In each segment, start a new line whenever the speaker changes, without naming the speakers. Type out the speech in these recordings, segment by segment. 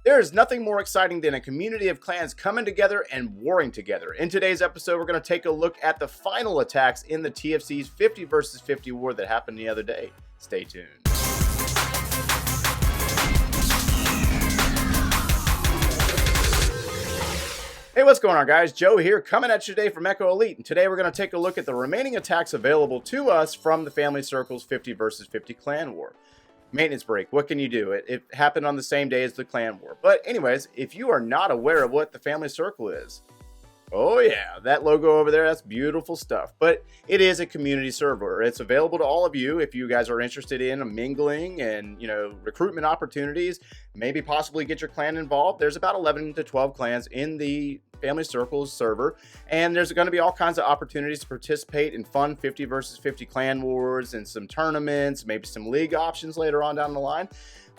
There is nothing more exciting than a community of clans coming together and warring together. In today's episode, we're going to take a look at the final attacks in the TFC's 50 versus 50 war that happened the other day. Stay tuned. Hey, what's going on, guys? Joe here, coming at you today from Echo Elite, and today we're going to take a look at the remaining attacks available to us from the Family Circle's 50 versus 50 clan war. Maintenance break, what can you do? It happened on the same day as the clan war. But anyways, if you are not aware of what the Family Circle is, oh yeah, that logo over there, that's beautiful stuff. But it is a community server. It's available to all of you if you guys are interested in mingling and, recruitment opportunities, maybe possibly get your clan involved. There's about 11 to 12 clans in the Family Circles server, and there's going to be all kinds of opportunities to participate in fun 50 versus 50 clan wars and some tournaments, maybe some league options later on down the line.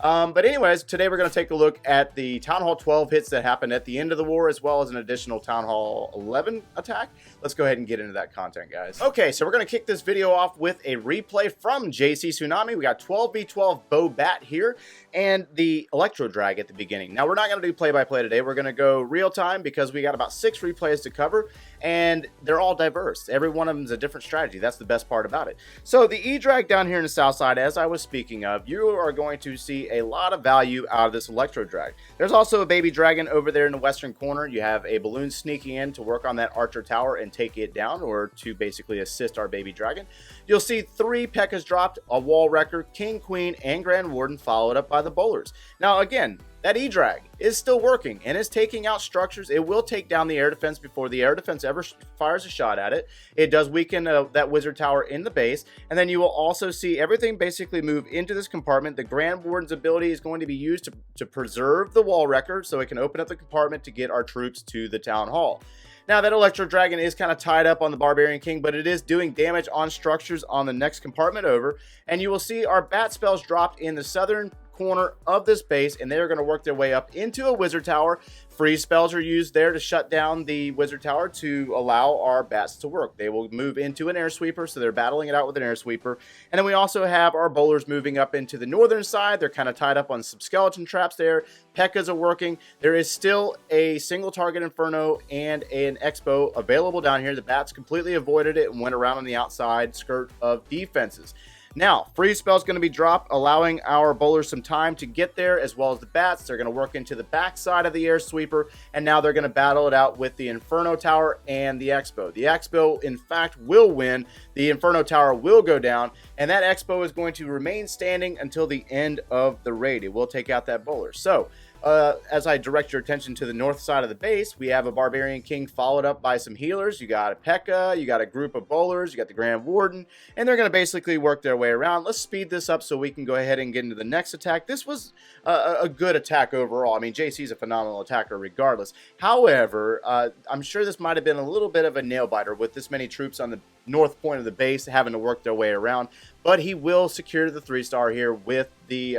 But anyways, today we're going to take a look at the Town Hall 12 hits that happened at the end of the war, as well as an additional Town Hall 11 attack. Let's go ahead and get into that content, guys. Okay, so we're going to kick this video off with a replay from JC Tsunami. We got 12v12 BOBAT here and the Electro Drag at the beginning. Now, we're not going to do play-by-play today. We're going to go real-time because we got about 6 replays to cover, and they're all diverse. Every one of them is a different strategy. That's the best part about it. So the EDRAG down here in the south side, as I was speaking of, you are going to see a lot of value out of this Electro Drag. There's also a baby dragon over there in the western corner. You have a balloon sneaking in to work on that archer tower and take it down, or to basically assist our baby dragon. You'll see 3 Pekkas dropped, a wall wrecker, king, queen, and grand warden, followed up by the bowlers. Now again, that EDRAG is still working and is taking out structures. It will take down the air defense before the air defense ever fires a shot at it. It does weaken that wizard tower in the base. And then you will also see everything basically move into this compartment. The Grand Warden's ability is going to be used to preserve the wall wrecker so it can open up the compartment to get our troops to the town hall. Now, that Electro Dragon is kind of tied up on the Barbarian King, but it is doing damage on structures on the next compartment over. And you will see our bat spells dropped in the southern corner of this base, and they're going to work their way up into a wizard tower. Freeze spells are used there to shut down the wizard tower to allow our bats to work. They will move into an air sweeper, so they're battling it out with an air sweeper. And then we also have our bowlers moving up into the northern side. They're kind of tied up on some skeleton traps there. Pekkas are working. There is still a single target Inferno and an Expo available down here. The bats completely avoided it and went around on the outside skirt of defenses. Now, freeze spell is going to be dropped, allowing our bowlers some time to get there, as well as the bats. They're going to work into the back side of the air sweeper, and now they're going to battle it out with the Inferno Tower and the Expo. The Expo, in fact, will win. The Inferno Tower will go down, and that Expo is going to remain standing until the end of the raid. It will take out that bowler. So, as I direct your attention to the north side of the base, we have a Barbarian King followed up by some healers. You got a Pekka, you got a group of bowlers, you got the Grand Warden, and they're going to basically work their way around. Let's speed this up so we can go ahead and get into the next attack. This was a good attack overall. I mean, JC's a phenomenal attacker regardless. However, I'm sure this might have been a little bit of a nail-biter with this many troops on the north point of the base having to work their way around, but he will secure the 3-star here with the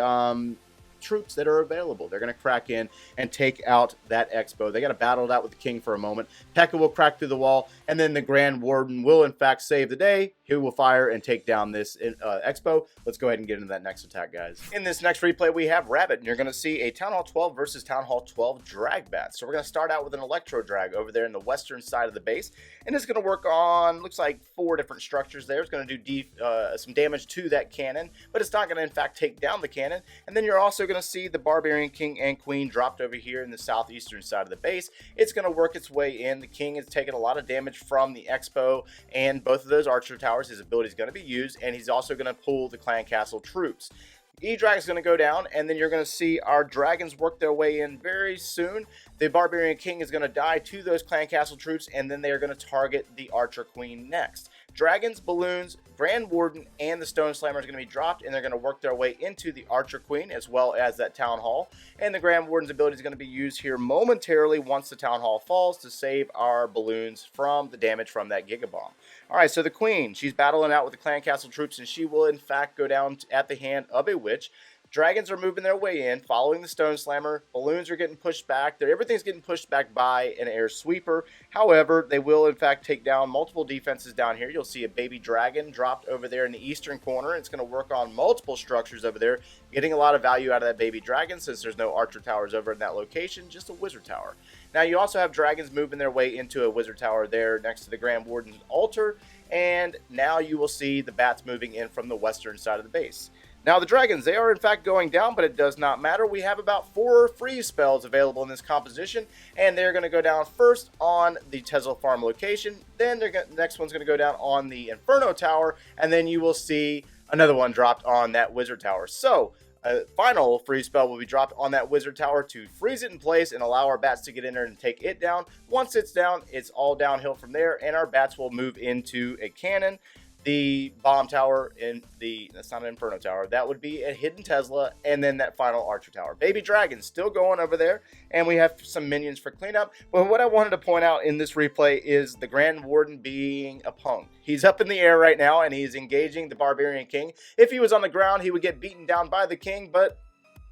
troops that are available. They're going to crack in and take out that Expo. They got to battle it out with the king for a moment. Pekka will crack through the wall, and then the Grand Warden will in fact save the day. He will fire and take down this Expo. Let's go ahead and get into that next attack, guys. In this next replay, we have Rabbit, and you're going to see a Town Hall 12 versus Town Hall 12 DRAGBAT. So we're going to start out with an Electro Drag over there in the western side of the base, and it's going to work on, looks like 4 different structures there. It's going to do some damage to that cannon, but it's not going to in fact take down the cannon. And then you're also going to see the Barbarian King and Queen dropped over here in the southeastern side of the base. It's going to work its way in. The King is taking a lot of damage from the Expo and both of those archer towers. His ability is going to be used, and he's also going to pull the clan castle troops. EDRAG is going to go down, and then you're going to see our dragons work their way in very soon. The Barbarian King is going to die to those clan castle troops, and then they are going to target the Archer Queen next. Dragons, balloons, Grand Warden, and the Stone Slammer is going to be dropped, and they're going to work their way into the Archer Queen as well as that Town Hall. And the Grand Warden's ability is going to be used here momentarily once the Town Hall falls to save our balloons from the damage from that Giga Bomb. Alright, so the Queen, she's battling out with the Clan Castle troops, and she will in fact go down at the hand of a witch. Dragons are moving their way in, following the Stone Slammer. Balloons are getting pushed back. Everything's getting pushed back by an air sweeper. However, they will, in fact, take down multiple defenses down here. You'll see a baby dragon dropped over there in the eastern corner. It's going to work on multiple structures over there, getting a lot of value out of that baby dragon since there's no archer towers over in that location, just a wizard tower. Now, you also have dragons moving their way into a wizard tower there next to the Grand Warden's altar. And now you will see the bats moving in from the western side of the base. Now, the dragons, they are in fact going down, but it does not matter. We have about 4 freeze spells available in this composition, and they're going to go down first on the Tesla Farm location. Then the next one's going to go down on the Inferno Tower, and then you will see another one dropped on that Wizard Tower. So, a final freeze spell will be dropped on that Wizard Tower to freeze it in place and allow our bats to get in there and take it down. Once it's down, it's all downhill from there, and our bats will move into a cannon, the bomb tower in the, that's not an Inferno Tower, that would be a hidden Tesla, and then that final archer tower. Baby dragon still going over there, and we have some minions for cleanup. But what I wanted to point out in this replay is the Grand Warden being a punk. He's up in the air right now, and he's engaging the Barbarian King. If he was on the ground, he would get beaten down by the king, but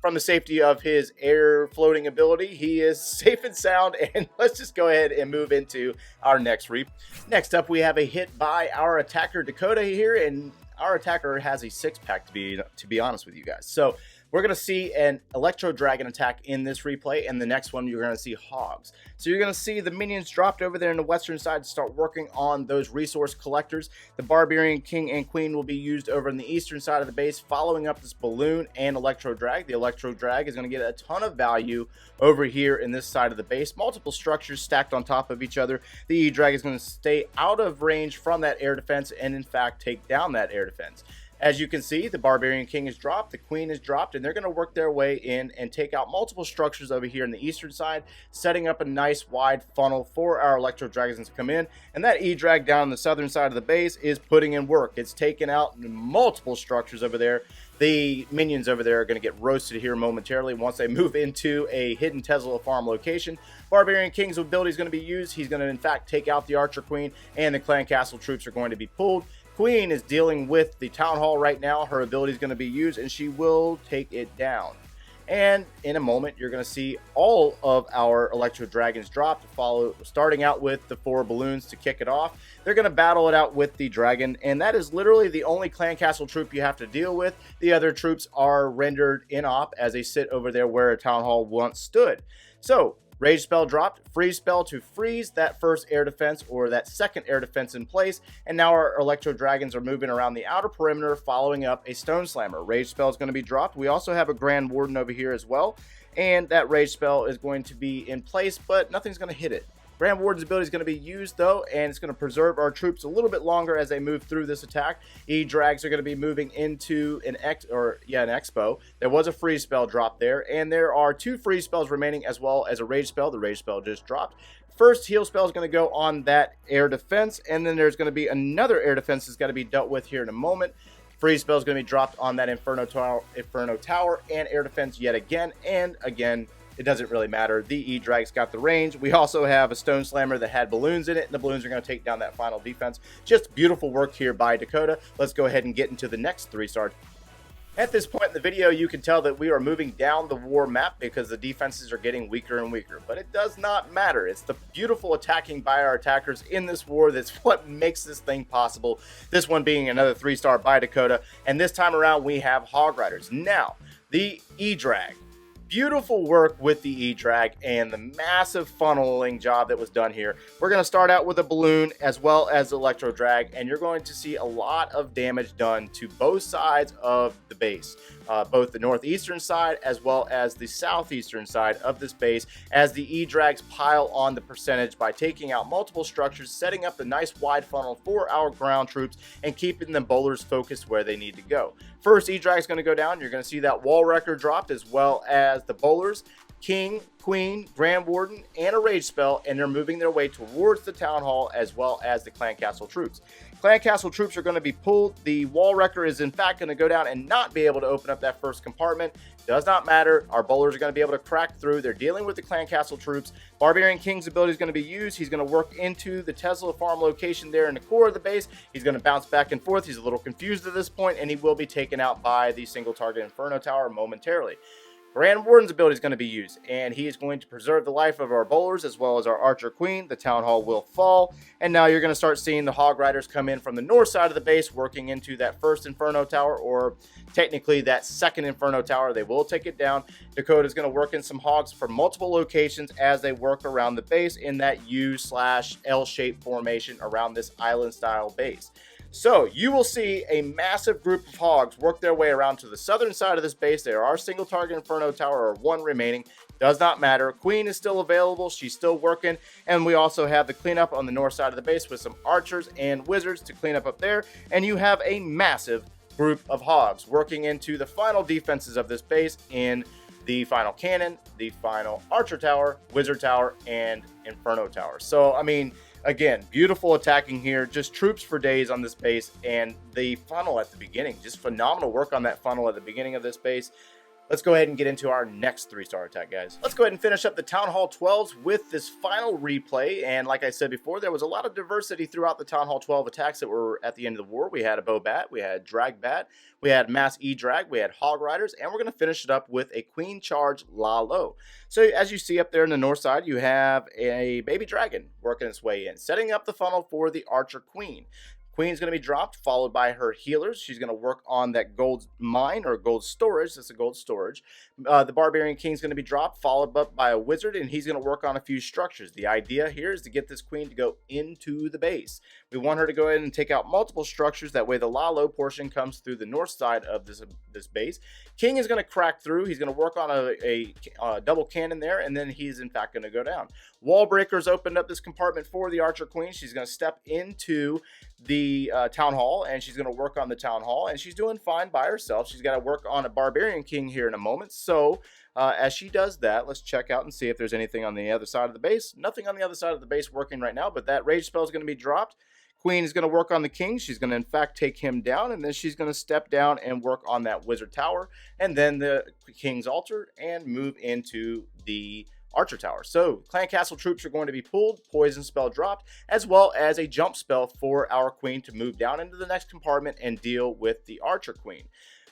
from the safety of his air floating ability, he is safe and sound. And let's just go ahead and move into our next reap. Next up, we have a hit by our attacker Dakota here, and our attacker has a 6-pack to be honest with you guys. So we're going to see an Electro Dragon attack in this replay, and the next one you're going to see hogs. So you're going to see the minions dropped over there in the western side to start working on those resource collectors. The Barbarian King and Queen will be used over on the eastern side of the base, following up this balloon and Electro Drag. The Electro Drag is going to get a ton of value over here in this side of the base. Multiple structures stacked on top of each other. The E-Drag is going to stay out of range from that air defense and in fact take down that air defense. As you can see, the Barbarian King is dropped, the Queen is dropped, and they're going to work their way in and take out multiple structures over here on the eastern side, setting up a nice wide funnel for our Electro Dragons to come in. And that E-Drag down on the southern side of the base is putting in work. It's taken out multiple structures over there. The minions over there are going to get roasted here momentarily once they move into a hidden Tesla farm location. Barbarian King's ability is going to be used. He's going to, in fact, take out the Archer Queen, and the Clan Castle troops are going to be pulled. Queen is dealing with the Town Hall right now. Her ability is going to be used, and she will take it down. And in a moment, you're going to see all of our Electro Dragons drop, starting out with the 4 balloons to kick it off. They're going to battle it out with the dragon, and that is literally the only Clan Castle troop you have to deal with. The other troops are rendered in op as they sit over there where a Town Hall once stood. So, Rage spell dropped, freeze spell to freeze that first air defense or that second air defense in place, and now our Electro Dragons are moving around the outer perimeter following up a Stone Slammer. Rage spell is going to be dropped. We also have a Grand Warden over here as well, and that Rage spell is going to be in place, but nothing's going to hit it. Grand Warden's ability is going to be used though, and it's going to preserve our troops a little bit longer as they move through this attack. E-Drags are going to be moving into an expo. There was a freeze spell drop there, and there are 2 freeze spells remaining as well as a rage spell. The rage spell just dropped. First heal spell is going to go on that air defense, and then there's going to be another air defense that's got to be dealt with here in a moment. Freeze spell is going to be dropped on that Inferno Tower and air defense yet again, and again. It doesn't really matter. The E-Drag's got the range. We also have a Stone Slammer that had balloons in it, and the balloons are going to take down that final defense. Just beautiful work here by Dakota. Let's go ahead and get into the next 3-star. At this point in the video, you can tell that we are moving down the war map because the defenses are getting weaker and weaker. But it does not matter. It's the beautiful attacking by our attackers in this war that's what makes this thing possible. This one being another 3-star by Dakota. And this time around, we have Hog Riders. Now, the E-Drag. Beautiful work with the E-Drag and the massive funneling job that was done here. We're going to start out with a balloon as well as Electro Drag, and you're going to see a lot of damage done to both sides of the base. Both the northeastern side as well as the southeastern side of this base as the E-Drags pile on the percentage by taking out multiple structures, setting up a nice wide funnel for our ground troops, and keeping the bowlers focused where they need to go. First E-Drag is going to go down. You're going to see that wall wrecker dropped as well as the bowlers. King, Queen, Grand Warden, and a Rage spell, and they're moving their way towards the Town Hall as well as the Clan Castle troops. Clan Castle troops are going to be pulled. The Wall Wrecker is in fact going to go down and not be able to open up that first compartment. Does not matter. Our bowlers are going to be able to crack through. They're dealing with the Clan Castle troops. Barbarian King's ability is going to be used. He's going to work into the Tesla farm location there in the core of the base. He's going to bounce back and forth. He's a little confused at this point, and he will be taken out by the single target Inferno Tower momentarily. Grand Warden's ability is going to be used, and he is going to preserve the life of our bowlers as well as our Archer Queen. The Town Hall will fall, and now you're going to start seeing the Hog Riders come in from the north side of the base, working into that first Inferno Tower, or technically that second Inferno Tower. They will take it down. Dakota is going to work in some Hogs from multiple locations as they work around the base in that U/L-shaped formation around this island-style base. So you will see a massive group of Hogs work their way around to the southern side of this base. There are single target Inferno Tower or one remaining. Does not matter. Queen is still available. She's still working. And we also have the cleanup on the north side of the base with some archers and wizards to clean up there. And you have a massive group of Hogs working into the final defenses of this base in the final cannon, the final Archer Tower, Wizard Tower, and Inferno Tower. So, I mean, again, beautiful attacking here, just troops for days on this base, and the funnel at the beginning, just phenomenal work on that funnel at the beginning of this base. Let's go ahead and get into our next 3-star attack, guys. Let's go ahead and finish up the Town Hall 12s with this final replay. And like I said before, there was a lot of diversity throughout the Town Hall 12 attacks that were at the end of the war. We had a BOBAT, we had DRAGBAT, we had Mass EDRAG, we had Hog Riders, and we're going to finish it up with a Queen Charge LALO. So as you see up there in the north side, you have a baby dragon working its way in, setting up the funnel for the Archer Queen. Queen's going to be dropped, followed by her healers. She's going to work on that gold mine or gold storage. That's a gold storage. The Barbarian King's going to be dropped, followed up by a wizard, and he's going to work on a few structures. The idea here is to get this queen to go into the base. We want her to go ahead and take out multiple structures. That way the LALO portion comes through the north side of this base. King is going to crack through. He's going to work on a double cannon there, and then he's in fact going to go down. Wall Breakers opened up this compartment for the Archer Queen. She's going to step into the Town Hall, and she's going to work on the Town Hall, and she's doing fine by herself. She's got to work on a Barbarian King here in a moment. So as she does that, let's check out and see if there's anything on the other side of the base. Nothing on the other side of the base working right now, but that Rage spell is going to be dropped. Queen is going to work on the King. She's going to in fact take him down, and then she's going to step down and work on that Wizard Tower, and then the King's Altar, and move into the Archer Tower. So Clan Castle troops are going to be pulled, poison spell dropped, as well as a jump spell for our Queen to move down into the next compartment and deal with the Archer Queen.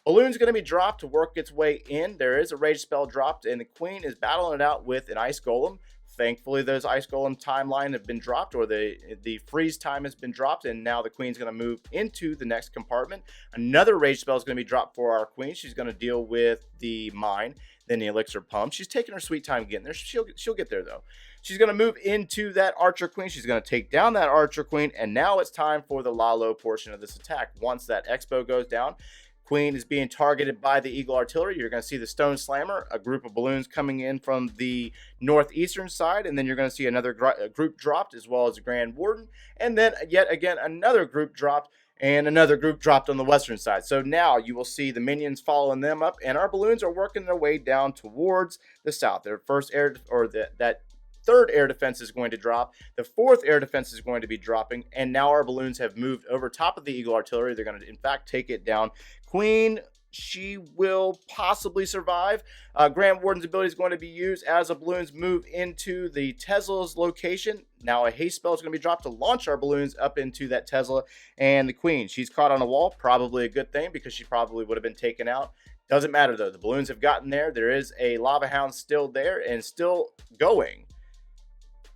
Balloon's going to be dropped to work its way in. There is a Rage spell dropped, and the Queen is battling it out with an Ice Golem. Thankfully, those Ice Golem timeline have been dropped, or the freeze time has been dropped, and now the Queen's going to move into the next compartment. Another Rage spell is going to be dropped for our Queen. She's going to deal with the mine, then the Elixir Pump. She's taking her sweet time getting there. She'll get there, though. She's going to move into that Archer Queen. She's going to take down that Archer Queen, and now it's time for the LALO portion of this attack. Once that Expo goes down, Queen is being targeted by the Eagle Artillery. You're going to see the Stone Slammer, a group of balloons coming in from the northeastern side, and then you're going to see another group dropped, as well as a Grand Warden, and then yet again another group dropped, and another group dropped on the western side. So now you will see the minions following them up, and our balloons are working their way down towards the south. Their first air, or that third air defense is going to drop. The fourth air defense is going to be dropping, and now our balloons have moved over top of the Eagle Artillery. They're going to in fact take it down. Queen, she will possibly survive. Grand Warden's ability is going to be used as the balloons move into the Tesla's location. Now a haste spell is going to be dropped to launch our balloons up into that Tesla, and the Queen, she's caught on a wall. Probably a good thing, because she probably would have been taken out. Doesn't matter though. The balloons have gotten there. There is a Lava Hound still there and still going.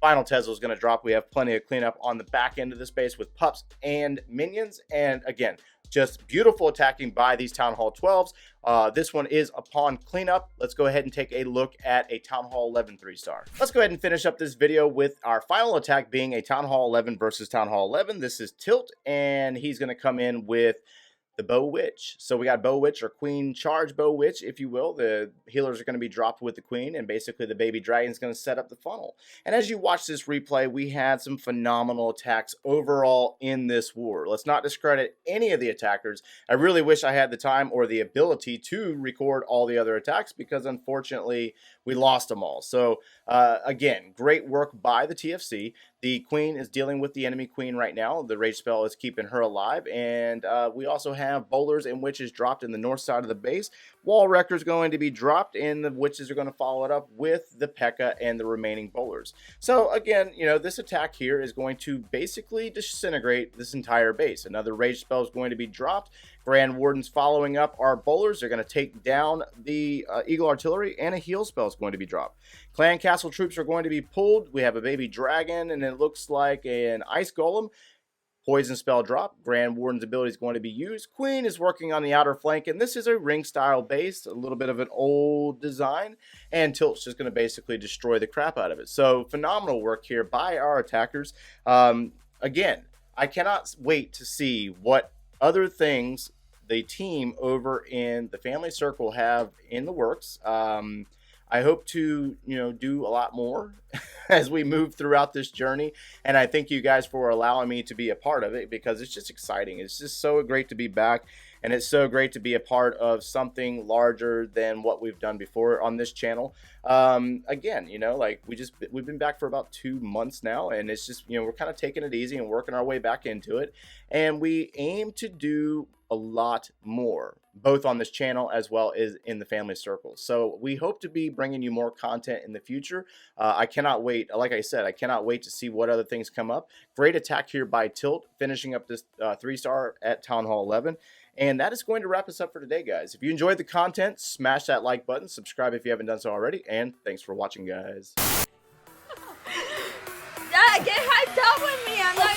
Final Tesla is going to drop. We have plenty of cleanup on the back end of this base with pups and minions. And again, just beautiful attacking by these Town Hall 12s. This one is upon cleanup. Let's go ahead and take a look at a Town Hall 11 3-star. Let's go ahead and finish up this video with our final attack being a Town Hall 11 versus Town Hall 11. This is Tilt, and he's going to come in with the BOWITCH. So we got BOWITCH, or Queen Charge BOWITCH, if you will. The healers are going to be dropped with the Queen, and basically the baby dragon is going to set up the funnel. And as you watch this replay, we had some phenomenal attacks overall in this war. Let's not discredit any of the attackers. I really wish I had the time or the ability to record all the other attacks, because unfortunately we lost them all. So again, great work by the TFC. The Queen is dealing with the enemy Queen right now. The rage spell is keeping her alive, and we also have bowlers and witches dropped in the north side of the base. Wall wrecker is going to be dropped, and the witches are going to follow it up with the P.E.K.K.A and the remaining bowlers. So again, you know, this attack here is going to basically disintegrate this entire base. Another rage spell is going to be dropped. Grand Wardens following up our bowlers. They're going to take down the Eagle Artillery, and a heal spell is going to be dropped. Clan Castle troops are going to be pulled. We have a baby dragon, and it looks like an ice golem. Poison spell drop. Grand Warden's ability is going to be used. Queen is working on the outer flank, and this is a ring style base, a little bit of an old design, and Tilt's just going to basically destroy the crap out of it. So phenomenal work here by our attackers. Again, I cannot wait to see what other things the team over in the Family Circle have in the works. I hope to, you know, do a lot more as we move throughout this journey. And I thank you guys for allowing me to be a part of it, because it's just exciting. It's just so great to be back. And it's so great to be a part of something larger than what we've done before on this channel. Again, you know, like we've been back for about 2 months now, and it's just, you know, we're kind of taking it easy and working our way back into it. And we aim to do a lot more, both on this channel as well as in the Family Circle. So we hope to be bringing you more content in the future. I cannot wait. Like I said, I cannot wait to see what other things come up. Great attack here by Tilt, finishing up this 3-star at Town Hall 11. And that is going to wrap us up for today, guys. If you enjoyed the content, smash that like button, subscribe if you haven't done so already, and thanks for watching, guys.
Get hyped up with me. I'm not